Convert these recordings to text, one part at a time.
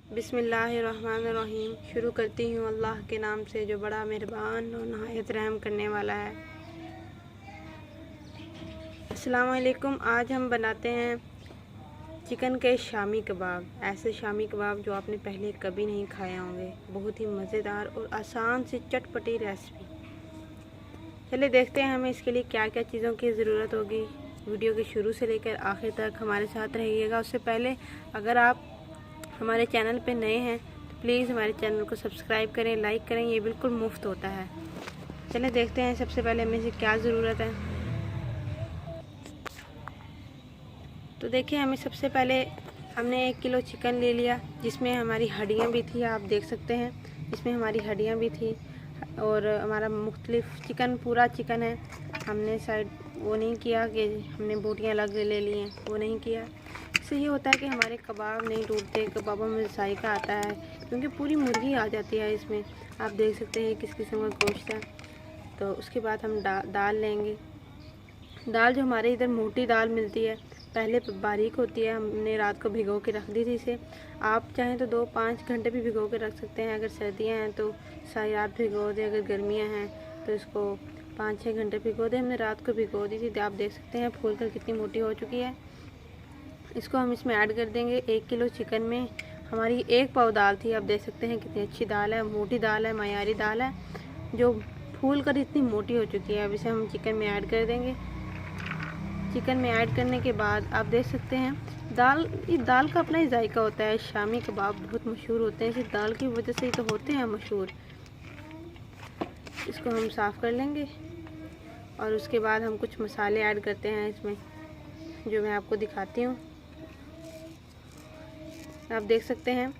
बिस्मिल्लाहिर्रहमानिर्रहीम। शुरू करती हूँ अल्लाह के नाम से जो बड़ा मेहरबान और नहायत रहम करने वाला है। अस्सलाम वालेकुम। आज हम बनाते हैं चिकन के शामी कबाब। ऐसे शामी कबाब जो आपने पहले कभी नहीं खाए होंगे। बहुत ही मज़ेदार और आसान सी चटपटी रेसिपी। चलिए देखते हैं हमें इसके लिए क्या क्या चीज़ों की ज़रूरत होगी। वीडियो के शुरू से लेकर आखिर तक हमारे साथ रहिएगा। उससे पहले अगर आप हमारे चैनल पे नए हैं तो प्लीज़ हमारे चैनल को सब्सक्राइब करें, लाइक करें। ये बिल्कुल मुफ्त होता है। चलिए देखते हैं सबसे पहले हमें इसे क्या ज़रूरत है। तो देखिए हमें सबसे पहले हमने 1 किलो चिकन ले लिया, जिसमें हमारी हड्डियाँ भी थी। आप देख सकते हैं इसमें हमारी हड्डियाँ भी थी और हमारा मुख्तलिफ चिकन पूरा चिकन है। हमने साइड वो नहीं किया कि हमने बोटियाँ अलग ले ली हैं, वो नहीं किया। इससे ये होता है कि हमारे कबाब नहीं टूटते, कबाबों में जायका आता है क्योंकि पूरी मुर्गी आ जाती है इसमें। आप देख सकते हैं किस किस्म का गोश्त है। तो उसके बाद हम दाल लेंगे। दाल जो हमारे इधर मोटी दाल मिलती है, पहले बारीक होती है, हमने रात को भिगो के रख दी थी इसे। आप चाहें तो 2-5 घंटे भी भिगो के रख सकते हैं। अगर सर्दियाँ हैं तो सारी रात भिगो दें, अगर गर्मियाँ हैं तो इसको 5-6 घंटे भिगो दें। हमने रात को भिगो दी थी। तो आप देख सकते हैं फूल कर कितनी मोटी हो चुकी है। इसको हम इसमें ऐड कर देंगे। 1 किलो चिकन में हमारी 1 पाव दाल थी। आप देख सकते हैं कितनी अच्छी दाल है, मोटी दाल है, मयारी दाल है जो फूल कर इतनी मोटी हो चुकी है। अब इसे हम चिकन में ऐड कर देंगे। चिकन में ऐड करने के बाद आप देख सकते हैं इस दाल का अपना ही जायका होता है। शामी कबाब बहुत मशहूर होते हैं, इस दाल की वजह से ही तो होते हैं मशहूर। इसको हम साफ़ कर लेंगे और उसके बाद हम कुछ मसाले ऐड करते हैं इसमें, जो मैं आपको दिखाती हूँ। आप देख सकते हैं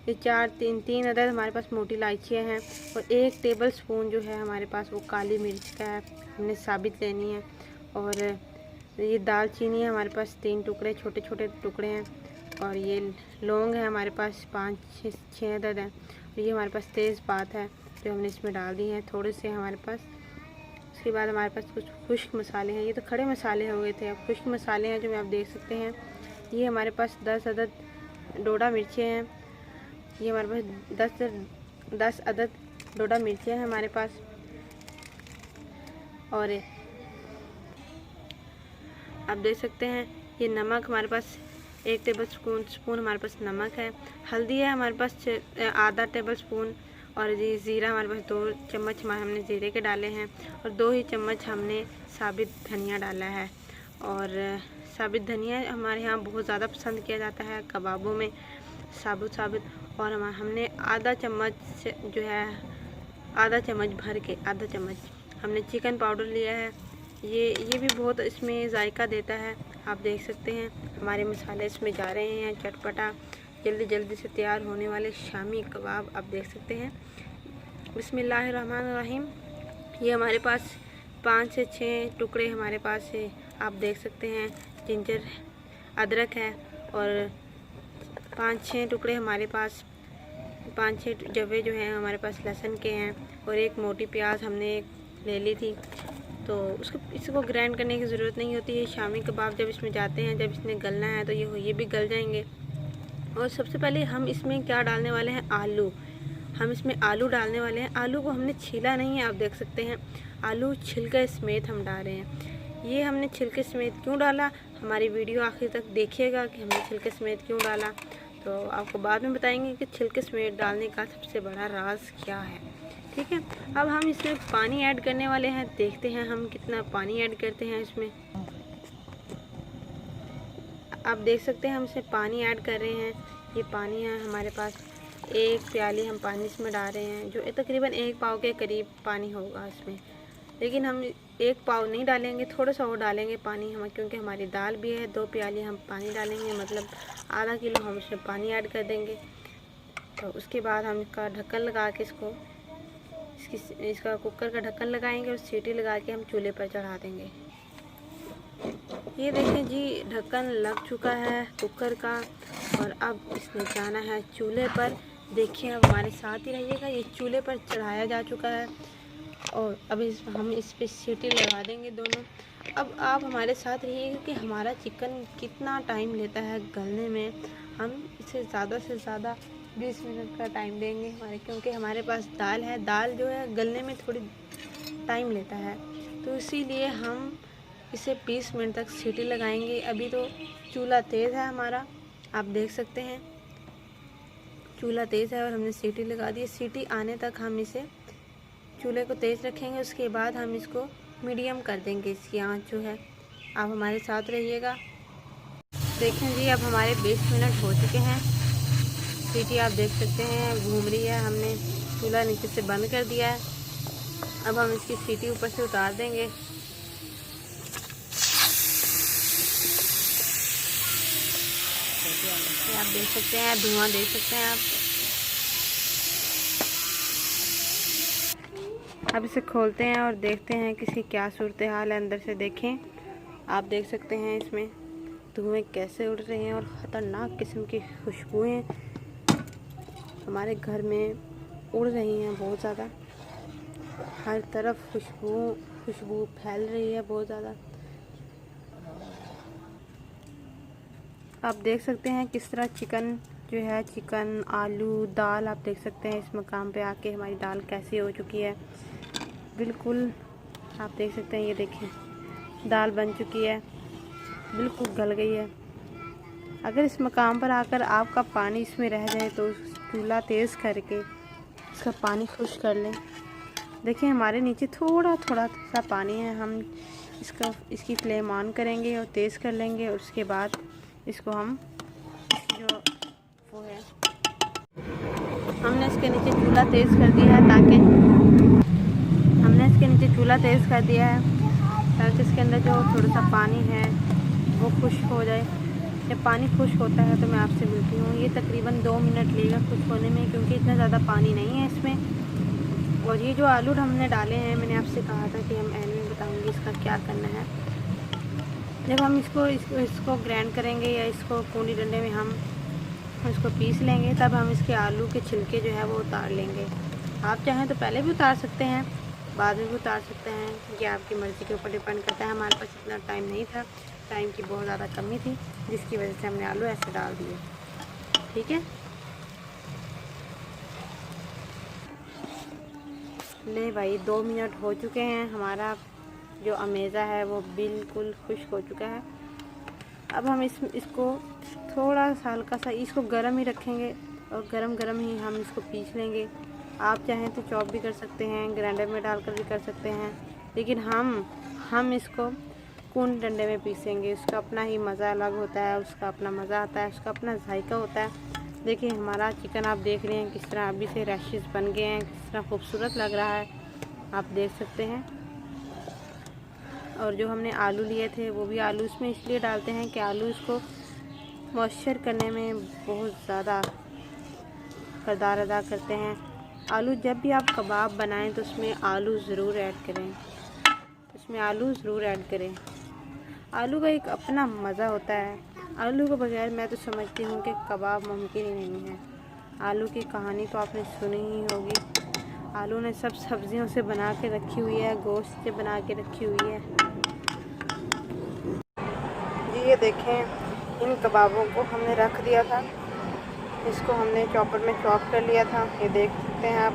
ये 3 अदद हमारे पास मोटी इलायचियाँ हैं और 1 टेबल स्पून जो है हमारे पास वो काली मिर्च का है, हमने साबित लेनी है। और ये दालचीनी है हमारे पास 3 टुकड़े, छोटे छोटे टुकड़े हैं। और ये लौंग है हमारे पास 5-6 अदद हैं। और ये हमारे पास तेज़पात है जो हमने इसमें डाल दी हैं, थोड़े से हमारे पास। उसके बाद हमारे पास कुछ खुश्क मसाले हैं। ये तो खड़े मसाले हो गए थे, अब खुश्क मसाले हैं जो आप देख सकते हैं। ये हमारे पास 10 अदद डोडा मिर्चें हैं। ये हमारे पास 10 अदद डोडा मिर्चें हैं हमारे पास। और आप देख सकते हैं ये नमक हमारे पास 1 टेबल स्पून हमारे पास नमक है। हल्दी है हमारे पास आधा टेबल स्पून। और ये ज़ीरा हमारे पास 2 चम्मच हमने ज़ीरे के डाले हैं। और 2 ही चम्मच हमने साबित धनिया डाला है। और साबित धनिया हमारे यहाँ बहुत ज़्यादा पसंद किया जाता है कबाबों में, साबुत। और हमने आधा चम्मच जो है, आधा चम्मच भर के आधा चम्मच हमने चिकन पाउडर लिया है। ये भी बहुत इसमें जायका देता है। आप देख सकते हैं हमारे मसाले इसमें जा रहे हैं। चटपटा जल्दी से तैयार होने वाले शामी कबाब आप देख सकते हैं। बिस्मिल्लाहिर्रहमानिर्रहीम। ये हमारे पास 5 से 6 टुकड़े हमारे पास है, आप देख सकते हैं। जिंजर अदरक है और 5-6 टुकड़े हमारे पास, 5-6 जवे जो हैं हमारे पास लहसुन के हैं। और 1 मोटी प्याज हमने ले ली थी। तो इसको ग्राइंड करने की ज़रूरत नहीं होती है। शामी कबाब जब इसमें जाते हैं, जब इसमें गलना है तो ये भी गल जाएंगे। और सबसे पहले हम इसमें क्या डालने वाले हैं, आलू। हम इसमें आलू डालने वाले हैं। आलू को हमने छीला नहीं है, आप देख सकते हैं आलू छिलके समेत हम डाल रहे हैं। ये हमने छिलके समेत क्यों डाला, हमारी वीडियो आखिर तक देखिएगा कि हमने छिलके समेत क्यों डाला। तो आपको बाद में बताएंगे कि छिलके समेत डालने का सबसे बड़ा राज क्या है। ठीक है, अब हम इसमें पानी ऐड करने वाले हैं। देखते हैं हम कितना पानी ऐड करते हैं इसमें। आप देख सकते हैं हम इसमें पानी ऐड कर रहे हैं। ये पानी है हमारे पास, 1 प्याली हम पानी इसमें डाल रहे हैं, जो तकरीबन 1 पाव के करीब पानी होगा इसमें। लेकिन हम 1 पाव नहीं डालेंगे, थोड़ा सा और डालेंगे पानी हम, क्योंकि हमारी दाल भी है। 2 प्याली हम पानी डालेंगे, मतलब आधा किलो हम इसमें पानी ऐड कर देंगे। तो उसके बाद हम इसका ढक्कन लगा के इसका कुकर का ढक्कन लगाएंगे और सीटी लगा के हम चूल्हे पर चढ़ा देंगे। ये देखें जी, ढक्कन लग चुका है कुकर का और अब इसने जाना है चूल्हे पर। देखिए अब हमारे साथ ही रहिएगा। ये चूल्हे पर चढ़ाया जा चुका है और अब हम इस पर सीटी लगा देंगे दोनों। अब आप हमारे साथ रहिएगा कि हमारा चिकन कितना टाइम लेता है गलने में। हम इसे ज़्यादा से ज़्यादा 20 मिनट का टाइम देंगे क्योंकि हमारे पास दाल है। दाल जो है गलने में थोड़ी टाइम लेता है, तो इसीलिए हम इसे 20 मिनट तक सीटी लगाएंगे। अभी तो चूल्हा तेज़ है हमारा, आप देख सकते हैं चूल्हा तेज़ है और हमने सीटी लगा दी। सीटी आने तक हम इसे चूल्हे को तेज़ रखेंगे, उसके बाद हम इसको मीडियम कर देंगे इसकी आंच जो है। आप हमारे साथ रहिएगा। देखें जी, अब हमारे 20 मिनट हो चुके हैं। सीटी आप देख सकते हैं घूम रही है। हमने चूल्हा नीचे से बंद कर दिया है। अब हम इसकी सीटी ऊपर से उतार देंगे। ये आप देख सकते हैं, धुआं देख सकते हैं आप। अब इसे खोलते हैं और देखते हैं कि इसकी क्या सूरत हाल है। अंदर से देखें, आप देख सकते हैं इसमें धुएं कैसे उड़ रहे हैं और ख़तरनाक किस्म की खुशबुएं हमारे घर में उड़ रही हैं। बहुत ज़्यादा हर तरफ खुशबू फैल रही है बहुत ज़्यादा। आप देख सकते हैं किस तरह चिकन आलू दाल, आप देख सकते हैं इस मकाम पे आके हमारी दाल कैसी हो चुकी है। बिल्कुल आप देख सकते हैं, ये देखें दाल बन चुकी है, बिल्कुल गल गई है। अगर इस मकाम पर आकर आपका पानी इसमें रह जाए तो चूल्हा तेज़ करके इसका पानी खुश कर लें। देखिए हमारे नीचे थोड़ा थोड़ा सा पानी है। हम इसकी फ्लेम ऑन करेंगे और तेज़ कर लेंगे और उसके बाद इसको हम जो वो है हमने इसके नीचे चूल्हा तेज़ कर दिया है ताकि इसके अंदर जो थोड़ा सा पानी है वो खुश्क हो जाए। जब पानी खुश्क होता है तो मैं आपसे मिलती हूँ। ये तकरीबन 2 मिनट लेगा खुश्क होने में, क्योंकि इतना ज़्यादा पानी नहीं है इसमें। और ये जो आलू हमने डाले हैं, मैंने आपसे कहा था कि हम एंड में बताऊँगी इसका क्या करना है। जब हम इसको ग्राइंड करेंगे या इसको कूंडी डंडे में हम इसको पीस लेंगे, तब हम इसके आलू के छिलके जो है वो उतार लेंगे। आप चाहें तो पहले भी उतार सकते हैं, बाद में भी उतार सकते हैं, क्योंकि आपकी मर्ज़ी के ऊपर डिपेंड करता है। हमारे पास इतना टाइम नहीं था, टाइम की बहुत ज़्यादा कमी थी, जिसकी वजह से हमने आलू ऐसे डाल दिए। ठीक है, ले भाई 2 मिनट हो चुके हैं। हमारा जो अमेज़ा है वो बिल्कुल खुश्क हो चुका है। अब हम इसको थोड़ा सा हल्का सा इसको गर्म ही रखेंगे और गरम ही हम इसको पीस लेंगे। आप चाहें तो चॉप भी कर सकते हैं, ग्राइंडर में डालकर भी कर सकते हैं, लेकिन हम इसको कूंडी डंडे में पीसेंगे। उसका अपना ही मज़ा अलग होता है, उसका अपना मज़ा आता है, उसका अपना जायका होता है। देखिए हमारा चिकन आप देख रहे हैं किस तरह अभी से रैशेस बन गए हैं, किस तरह खूबसूरत लग रहा है, आप देख सकते हैं। और जो हमने आलू लिए थे वो भी आलू इसमें इसलिए डालते हैं कि आलू इसको मॉइस्चर करने में बहुत ज़्यादा किरदार अदा करते हैं। आलू जब भी आप कबाब बनाएं तो उसमें आलू ज़रूर ऐड करें, आलू का एक अपना मज़ा होता है। आलू के बगैर मैं तो समझती हूँ कि कबाब मुमकिन ही नहीं है। आलू की कहानी तो आपने सुनी ही होगी। आलू ने सब सब्जियों से बना के रखी हुई है, गोश्त से बना के रखी हुई है। जी ये देखें, इन कबाबों को हमने रख दिया था, इसको हमने चॉपर में चॉप कर लिया था। ये देख सकते हैं आप,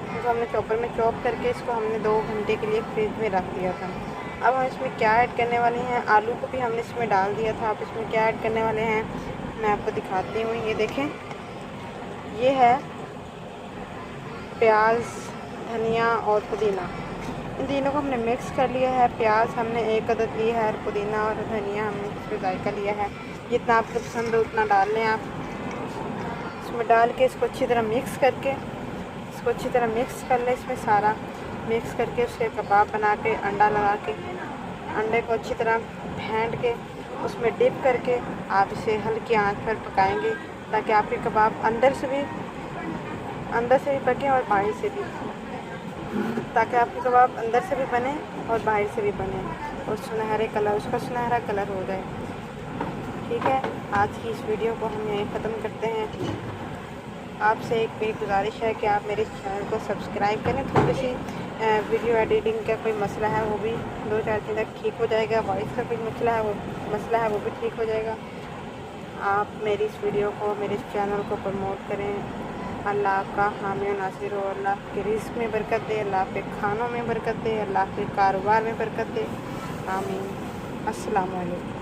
इसको हमने चॉपर में चॉप करके इसको हमने 2 घंटे के लिए फ्रिज में रख दिया था। अब हम इसमें क्या ऐड करने वाले हैं, आलू को भी हमने इसमें डाल दिया था। अब इसमें क्या ऐड करने वाले हैं मैं आपको दिखाती हूँ। ये देखें, ये है प्याज, धनिया और पुदीना। इन तीनों को हमने मिक्स कर लिया है। प्याज हमने 1 अदद लिया है और पुदीना और धनिया हमने इसमें जायका लिया है। जितना आपको पसंद हो उतना डाल लें आप। इसमें डाल के इसको अच्छी तरह मिक्स कर लें। इसमें सारा मिक्स करके उसके कबाब बना के अंडा लगा के अंडे को अच्छी तरह फेंट के उसमें डिप करके आप इसे हल्की आंच पर पकाएंगे, ताकि आपके कबाब अंदर से भी पके और बाहर से भी, ताकि आपके कबाब अंदर से भी बने और बाहर से भी बने और उसका सुनहरा कलर हो जाए। ठीक है, आज की इस वीडियो को हम यहीं ख़त्म करते हैं। आपसे एक मेरी गुजारिश है कि आप मेरे चैनल को सब्सक्राइब करें। थोड़ी सी वीडियो एडिटिंग का कोई मसला है वो भी 2-4 दिन तक ठीक हो जाएगा। वॉइस का कोई मसला है वो भी ठीक हो जाएगा। आप मेरी इस वीडियो को, मेरे इस चैनल को प्रमोट करें। अल्लाह आपका हामी और नासिर हो। अल्लाह के रिज़्क़ में बरकत दे, अल्लाह के खानों में बरकत दे, अल्लाह के कारोबार में बरकत दे। आमीन। अस्सलामु अलैकुम।